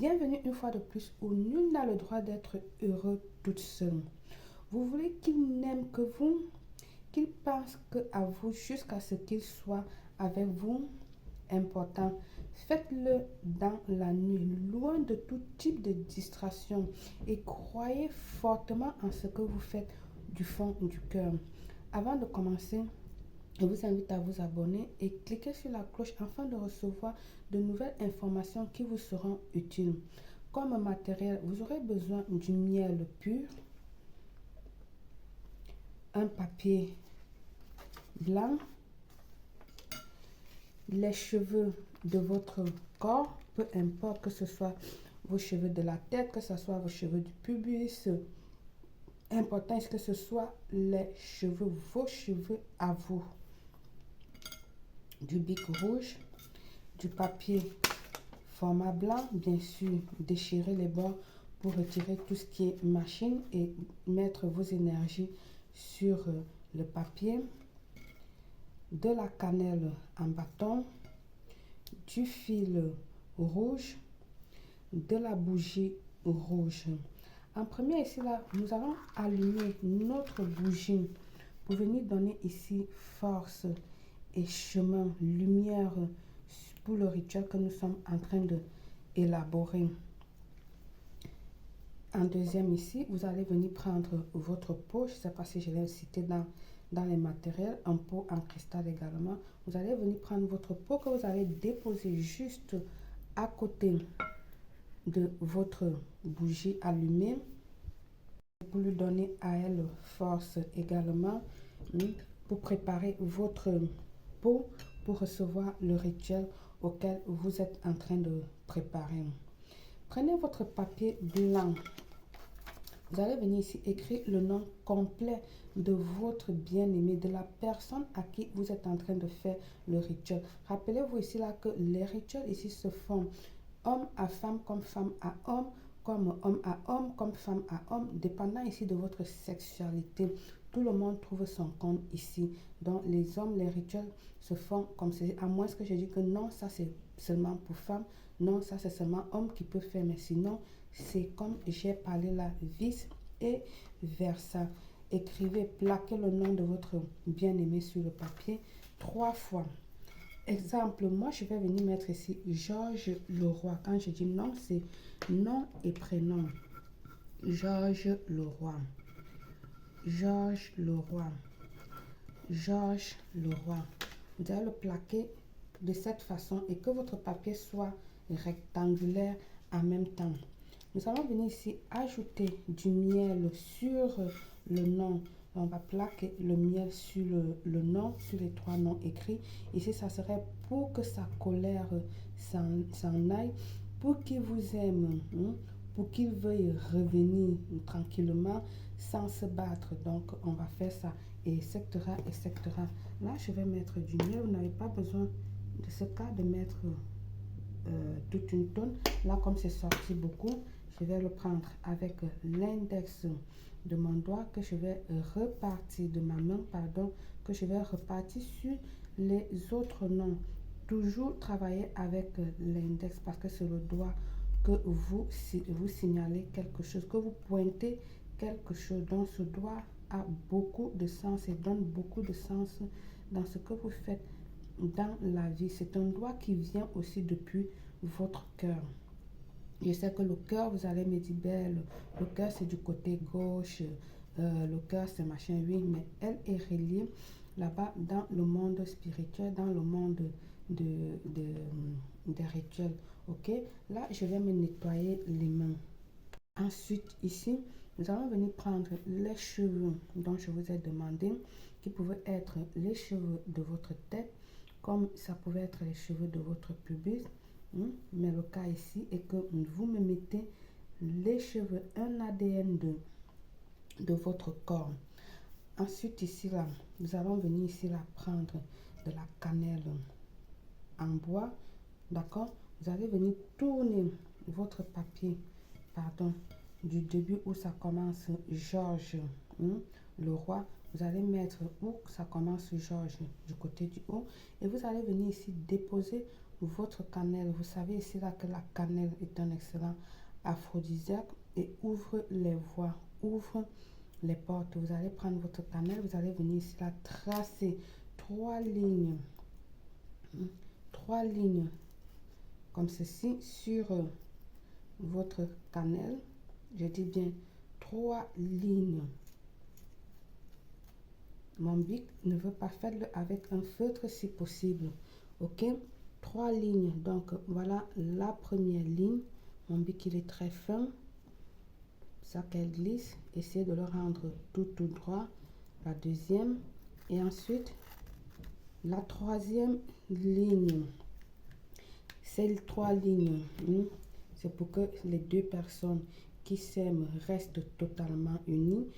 Bienvenue une fois de plus où nul n'a le droit d'être heureux toute seule. Vous voulez qu'il n'aime que vous, qu'il pense qu'à vous jusqu'à ce qu'il soit avec vous important. Faites-le dans la nuit, loin de tout type de distraction et croyez fortement en ce que vous faites du fond du cœur. Avant de commencer, je vous invite à vous abonner et cliquer sur la cloche afin de recevoir de nouvelles informations qui vous seront utiles. Comme matériel, vous aurez besoin du miel pur, un papier blanc, les cheveux de votre corps, peu importe que ce soit vos cheveux de la tête, que ce soit vos cheveux du pubis. Important est que ce soit les cheveux, vos cheveux à vous. Du bic rouge, du papier format blanc, bien sûr, déchirer les bords pour retirer tout ce qui est machine et mettre vos énergies sur le papier, de la cannelle en bâton, du fil rouge, de la bougie rouge. En premier, ici, là, nous allons allumer notre bougie pour venir donner ici force et chemin, lumière pour le rituel que nous sommes en train de élaborer. En deuxième ici, vous allez venir prendre votre pot, je ne sais pas si je l'ai cité dans les matériels, un pot en cristal également. Vous allez venir prendre votre pot que vous allez déposer juste à côté de votre bougie allumée pour lui donner à elle force également, pour préparer votre pot pour recevoir le rituel auquel vous êtes en train de préparer. Prenez votre papier blanc. Vous allez venir ici écrire le nom complet de votre bien-aimé, de la personne à qui vous êtes en train de faire le rituel. Rappelez-vous ici là que les rituels ici se font homme à femme, comme femme à homme, comme homme à homme, comme femme à homme, dépendant ici de votre sexualité. Tout le monde trouve son compte ici. Donc les hommes, les rituels se font comme c'est, à moins que je dise que non, ça c'est seulement pour femmes, non, ça c'est seulement homme qui peut faire, mais sinon c'est comme j'ai parlé là, vice et versa. Écrivez, plaquez le nom de votre bien-aimé sur le papier 3 fois. Exemple, moi je vais venir mettre ici Georges Leroy. Quand je dis nom, c'est nom et prénom. Georges Leroy. Georges Leroy. Georges Leroy. Vous allez le plaquer de cette façon et que votre papier soit rectangulaire en même temps. Nous allons venir ici ajouter du miel sur le nom. On va plaquer le miel sur le nom, sur les 3 noms écrits. Ici, ça serait pour que sa colère s'en aille, pour qu'il vous aime, pour qu'il veuille revenir tranquillement sans se battre. Donc, on va faire ça, et etc., etc. Là, je vais mettre du miel. Vous n'avez pas besoin de ce cas de mettre toute une tonne. Là, comme c'est sorti beaucoup, je vais le prendre avec l'index de mon doigt que je vais repartir de ma main, pardon, que je vais repartir sur les autres noms. Toujours travailler avec l'index parce que c'est le doigt que vous signalez quelque chose, que vous pointez quelque chose. Donc ce doigt a beaucoup de sens et donne beaucoup de sens dans ce que vous faites dans la vie. C'est un doigt qui vient aussi depuis votre cœur. Je sais que le cœur, vous allez me dire, ben, le cœur c'est du côté gauche, le cœur c'est machin, oui, mais elle est reliée là-bas dans le monde spirituel, dans le monde des rituels. Ok, là je vais me nettoyer les mains. Ensuite ici, nous allons venir prendre les cheveux dont je vous ai demandé, qui pouvaient être les cheveux de votre tête, comme ça pouvait être les cheveux de votre pubis. Mais le cas ici est que vous me mettez les cheveux, un ADN de votre corps. Ensuite ici là, nous allons venir ici là prendre de la cannelle en bois, d'accord. Vous allez venir tourner votre papier, pardon, du début où ça commence Georges Leroy. Vous allez mettre où ça commence Georges du côté du haut et vous allez venir ici déposer votre cannelle. Vous savez ici là que la cannelle est un excellent aphrodisiaque et ouvre les voies, ouvre les portes. Vous allez prendre votre cannelle, vous allez venir ici là tracer 3 lignes, 3 lignes comme ceci sur votre cannelle. Je dis bien 3 lignes. Mon bic ne veut pas faire avec un feutre si possible. Ok, 3 lignes. Donc voilà la première ligne. Mon bic il est très fin, ça qu'elle glisse. Essayez de le rendre tout droit. La deuxième et ensuite la troisième ligne. Ces 3 lignes, c'est pour que les deux personnes qui s'aiment restent totalement unies,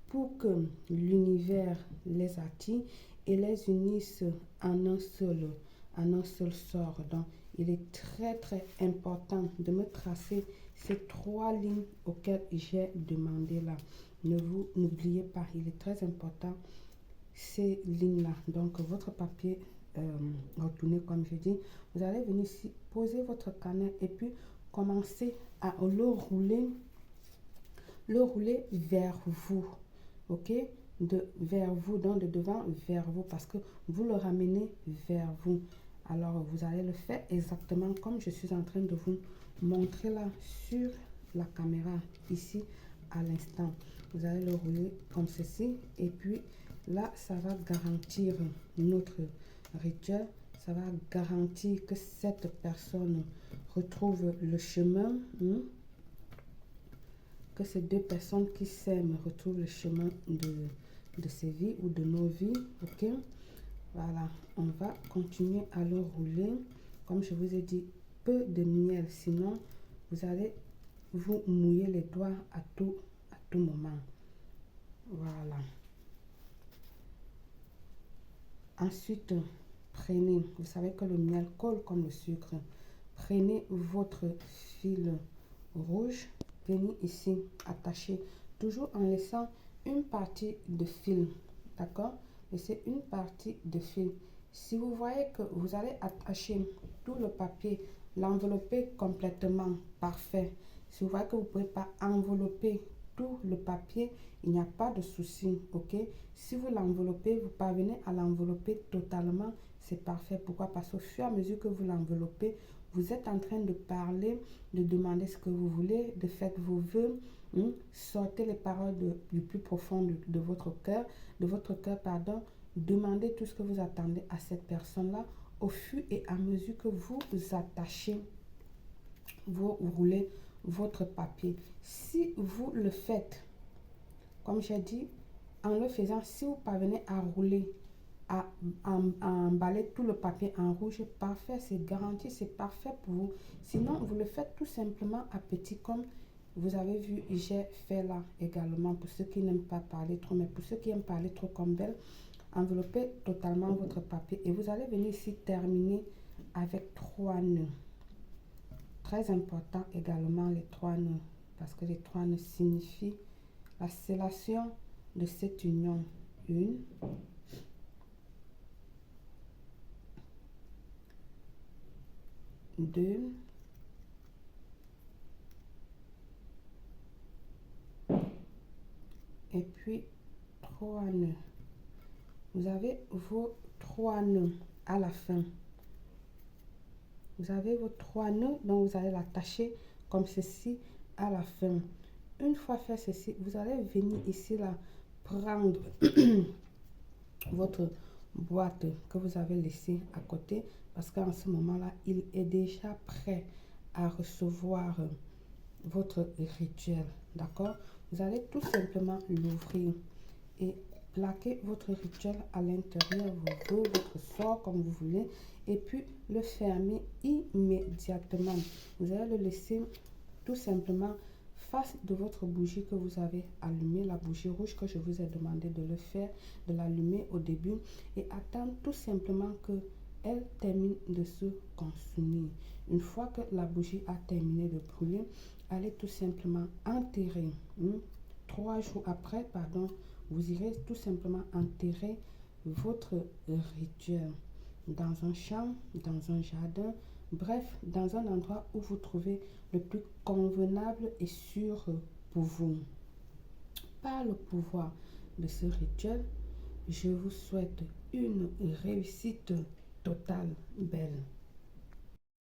pour que l'univers les attire et les unisse en un seul sort. Donc, il est très important de me tracer ces 3 lignes auxquelles j'ai demandé là. N'oubliez pas, il est très important ces lignes-là. Donc, votre papier retourné comme je dis, vous allez venir ici, poser votre cannelle et puis commencer à le rouler vers vous. Ok, vers vous, donc de devant vers vous, parce que vous le ramenez vers vous. Alors vous allez le faire exactement comme je suis en train de vous montrer là sur la caméra ici à l'instant. Vous allez le rouler comme ceci et puis là ça va garantir notre rituel, ça va garantir que cette personne retrouve le chemin, que ces deux personnes qui s'aiment retrouvent le chemin de ces vies ou de nos vies. Ok, voilà, on va continuer à le rouler. Comme je vous ai dit, peu de miel, sinon vous allez vous mouiller les doigts à tout moment. Voilà. Ensuite, prenez, vous savez que le miel colle comme le sucre. Prenez votre fil rouge, venez ici attacher, toujours en laissant une partie de fil, d'accord? Laissez une partie de fil. Si vous voyez que vous allez attacher tout le papier, l'envelopper complètement, parfait. Si vous voyez que vous ne pouvez pas envelopper tout le papier, il n'y a pas de souci, ok? Si vous l'enveloppez, vous parvenez à l'envelopper totalement, c'est parfait. Pourquoi? Parce qu'au fur et à mesure que vous l'enveloppez, vous êtes en train de parler, de demander ce que vous voulez, de faire vos vœux, sortez les paroles du plus profond de votre cœur, pardon. Demandez tout ce que vous attendez à cette personne-là au fur et à mesure que vous attachez, vous roulez votre papier. Si vous le faites, comme j'ai dit, en le faisant, si vous parvenez à rouler, à emballer tout le papier en rouge, parfait, c'est garanti, c'est parfait pour vous. Sinon, vous le faites tout simplement à petit, comme vous avez vu, j'ai fait là également. Pour ceux qui n'aiment pas parler trop, mais pour ceux qui aiment parler trop comme Belle, enveloppez totalement votre papier et vous allez venir ici terminer avec 3 nœuds. Très important également les 3 nœuds, parce que les 3 nœuds signifient la scellation de cette union. 1, 2, et puis 3 nœuds. Vous avez vos 3 nœuds à la fin. Vous avez vos 3 nœuds, donc vous allez l'attacher comme ceci à la fin. Une fois fait ceci, vous allez venir ici là prendre votre boîte que vous avez laissée à côté, parce qu'en ce moment là il est déjà prêt à recevoir votre rituel, d'accord? Vous allez tout simplement l'ouvrir et plaquer votre rituel à l'intérieur, vos vœux, votre sort comme vous voulez, et puis le fermer immédiatement. Vous allez le laisser tout simplement face de votre bougie que vous avez allumée, la bougie rouge que je vous ai demandé de le faire, de l'allumer au début, et attendre tout simplement que elle termine de se consumer. Une fois que la bougie a terminé de brûler, allez tout simplement enterrer. 3 jours après, pardon, vous irez tout simplement enterrer votre rituel dans un champ, dans un jardin, Bref, dans un endroit où vous trouvez le plus convenable et sûr pour vous. Par le pouvoir de ce rituel, je vous souhaite une réussite totale, belle.